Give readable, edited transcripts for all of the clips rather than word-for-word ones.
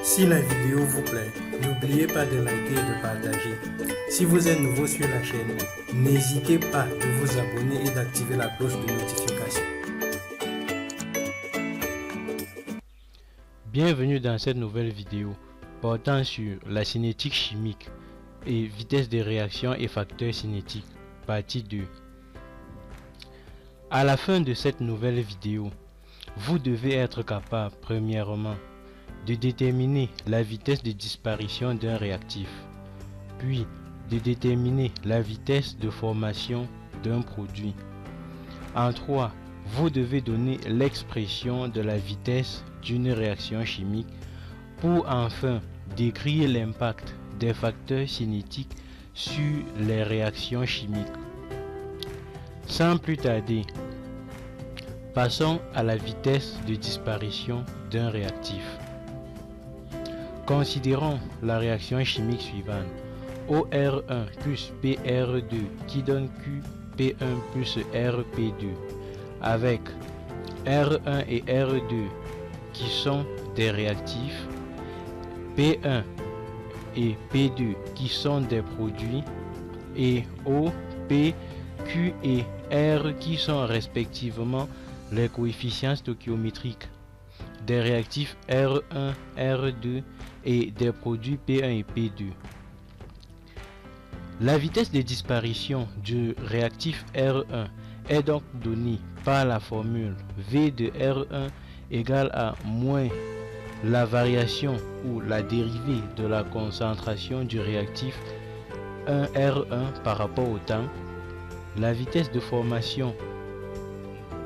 Si la vidéo vous plaît, n'oubliez pas de liker et de partager. Si vous êtes nouveau sur la chaîne, n'hésitez pas de vous abonner et d'activer la cloche de notification. Bienvenue dans cette nouvelle vidéo portant sur la cinétique chimique et vitesse de réaction et facteurs cinétiques, partie 2. À la fin de cette nouvelle vidéo, vous devez être capable, premièrement, de déterminer la vitesse de disparition d'un réactif, puis de déterminer la vitesse de formation d'un produit. En 3, vous devez donner l'expression de la vitesse d'une réaction chimique pour enfin décrire l'impact des facteurs cinétiques sur les réactions chimiques. Sans plus tarder, passons à la vitesse de disparition d'un réactif. Considérons la réaction chimique suivante. OR1 plus PR2 qui donne QP1 plus RP2 avec R1 et R2 qui sont des réactifs, P1 et P2 qui sont des produits et O, P, Q et R qui sont respectivement les coefficients stoichiométriques des réactifs R1, R2 et des produits P1 et P2. La vitesse de disparition du réactif R1 est donc donnée par la formule V de R1 égale à moins la variation ou la dérivée de la concentration du réactif 1R1 par rapport au temps. La vitesse de formation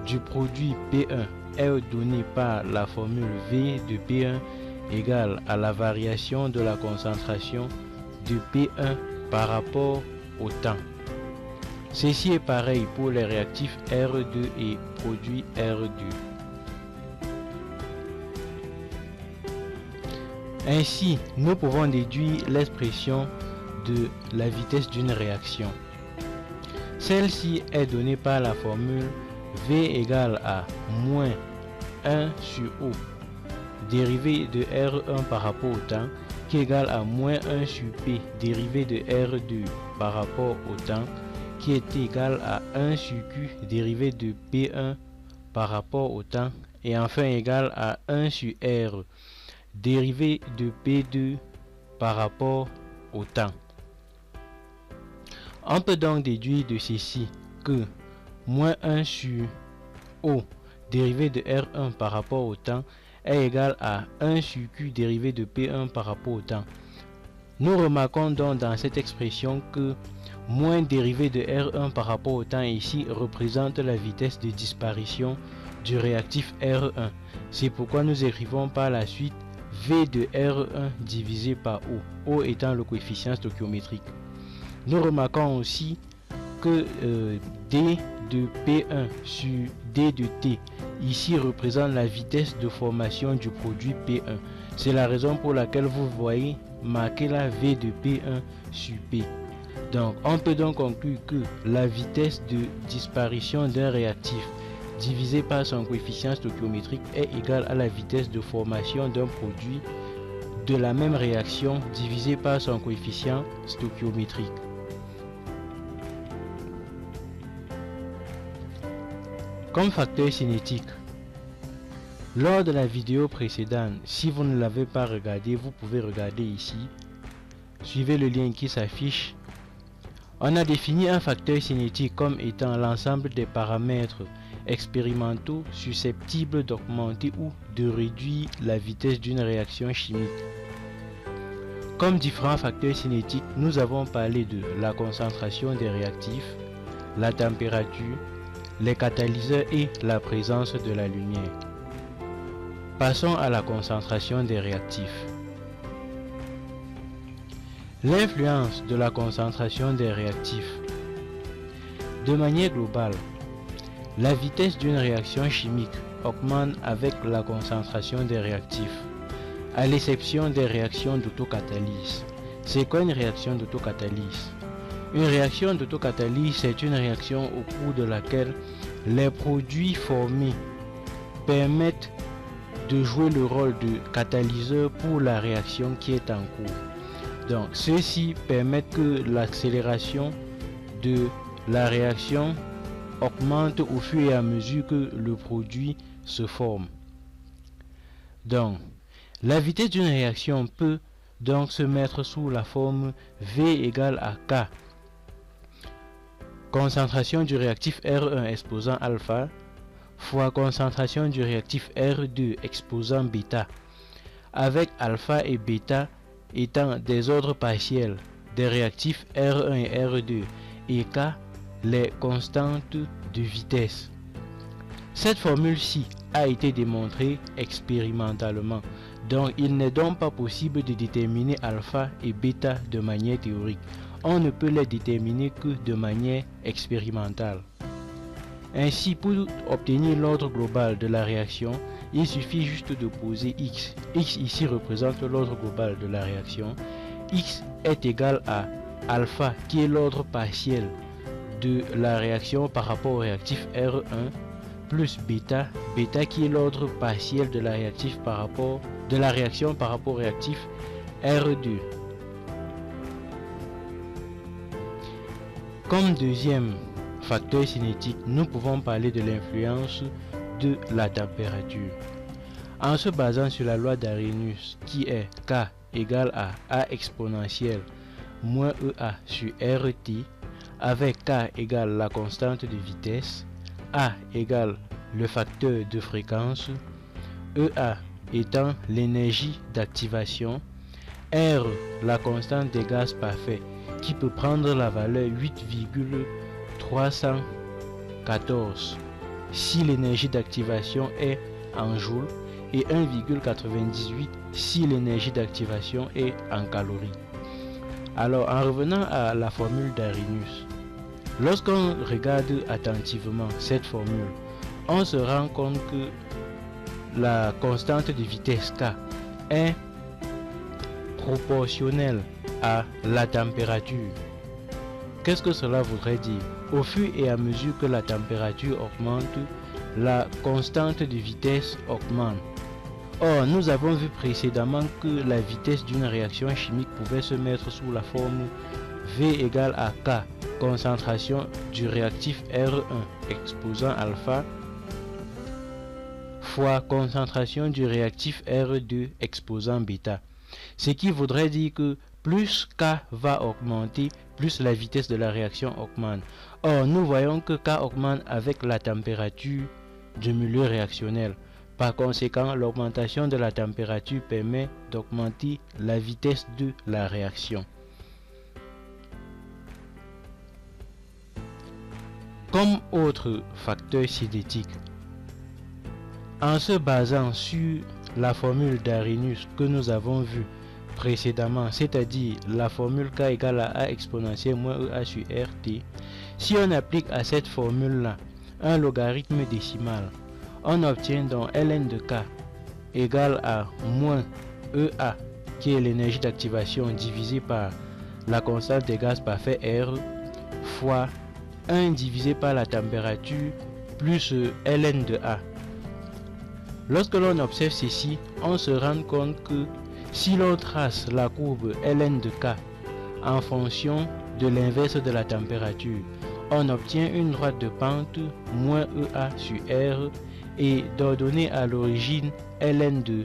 du produit P1 est donnée par la formule V de P1 égale à la variation de la concentration de P1 par rapport au temps. Ceci est pareil pour les réactifs R2 et produits R2. Ainsi, nous pouvons déduire l'expression de la vitesse d'une réaction. Celle-ci est donnée par la formule V égale à moins 1 sur O, dérivée de R1 par rapport au temps, qui est égal à moins 1 sur P, dérivée de R2 par rapport au temps, qui est égal à 1 sur Q, dérivée de P1 par rapport au temps, et enfin égal à 1 sur R, dérivée de P2 par rapport au temps. On peut donc déduire de ceci que moins 1 sur O, dérivée de R1 par rapport au temps, est égal à 1 sur Q dérivé de P1 par rapport au temps. Nous remarquons donc dans cette expression que moins dérivé de R1 par rapport au temps ici représente la vitesse de disparition du réactif R1. C'est pourquoi nous écrivons par la suite V de R1 divisé par O, O étant le coefficient stoichiométrique. Nous remarquons aussi que D de P1 sur D de T ici représente la vitesse de formation du produit P1. C'est la raison pour laquelle vous voyez marqué la V de P1 sur P. Donc on peut donc conclure que la vitesse de disparition d'un réactif divisé par son coefficient stoichiométrique est égale à la vitesse de formation d'un produit de la même réaction divisé par son coefficient stoichiométrique. Comme facteur cinétique, lors de la vidéo précédente, si vous ne l'avez pas regardé, vous pouvez regarder ici. Suivez le lien qui s'affiche. On a défini un facteur cinétique comme étant l'ensemble des paramètres expérimentaux susceptibles d'augmenter ou de réduire la vitesse d'une réaction chimique. Comme différents facteurs cinétiques, nous avons parlé de la concentration des réactifs, la température, les catalyseurs et la présence de la lumière. Passons à la concentration des réactifs. L'influence de la concentration des réactifs. De manière globale, la vitesse d'une réaction chimique augmente avec la concentration des réactifs, à l'exception des réactions d'autocatalyse. C'est quoi une réaction d'autocatalyse? Une réaction d'autocatalyse, c'est une réaction au cours de laquelle les produits formés permettent de jouer le rôle de catalyseur pour la réaction qui est en cours. Donc, ceux-ci permettent que l'accélération de la réaction augmente au fur et à mesure que le produit se forme. Donc, la vitesse d'une réaction peut donc se mettre sous la forme V égale à K, concentration du réactif R1 exposant alpha, fois concentration du réactif R2 exposant bêta, avec alpha et bêta étant des ordres partiels des réactifs R1 et R2 et K les constantes de vitesse. Cette formule-ci a été démontrée expérimentalement, donc il n'est donc pas possible de déterminer alpha et bêta de manière théorique. On ne peut les déterminer que de manière expérimentale. Ainsi, pour obtenir l'ordre global de la réaction, il suffit juste de poser X. X ici représente l'ordre global de la réaction. X est égal à alpha qui est l'ordre partiel de la réaction par rapport au réactif R1 plus bêta, bêta qui est l'ordre partiel de la réaction par rapport au réactif R2. Comme deuxième facteur cinétique, nous pouvons parler de l'influence de la température. En se basant sur la loi d'Arrhenius qui est K égale à A exponentielle moins EA sur RT, avec K égale la constante de vitesse, A égale le facteur de fréquence, EA étant l'énergie d'activation, R la constante des gaz parfaits qui peut prendre la valeur 8,314 si l'énergie d'activation est en joules et 1,98 si l'énergie d'activation est en calories. Alors, en revenant à la formule d'Arrhenius, lorsqu'on regarde attentivement cette formule, on se rend compte que la constante de vitesse K est proportionnelle à la température. Qu'est-ce que cela voudrait dire? Au fur et à mesure que la température augmente, la constante de vitesse augmente. Or, nous avons vu précédemment que la vitesse d'une réaction chimique pouvait se mettre sous la forme V égale à K, concentration du réactif R1 exposant alpha, fois concentration du réactif R2 exposant bêta. Ce qui voudrait dire que plus K va augmenter, plus la vitesse de la réaction augmente. Or, nous voyons que K augmente avec la température du milieu réactionnel. Par conséquent, l'augmentation de la température permet d'augmenter la vitesse de la réaction. Comme autre facteur cinétique, en se basant sur la formule d'Arrhenius que nous avons vue précédemment, c'est-à-dire la formule K égale à A exponentielle moins EA sur RT, si on applique à cette formule-là un logarithme décimal, on obtient donc ln de K égale à moins EA, qui est l'énergie d'activation divisée par la constante des gaz parfaits R, fois 1 divisé par la température plus ln de A. Lorsque l'on observe ceci, on se rend compte que si l'on trace la courbe ln de K en fonction de l'inverse de la température, on obtient une droite de pente moins EA sur R et d'ordonner à l'origine ln de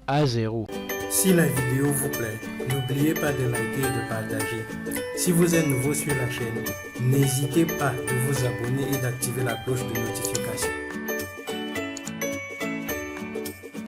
A0. Si la vidéo vous plaît, n'oubliez pas de liker et de partager. Si vous êtes nouveau sur la chaîne, n'hésitez pas de vous abonner et d'activer la cloche de notification.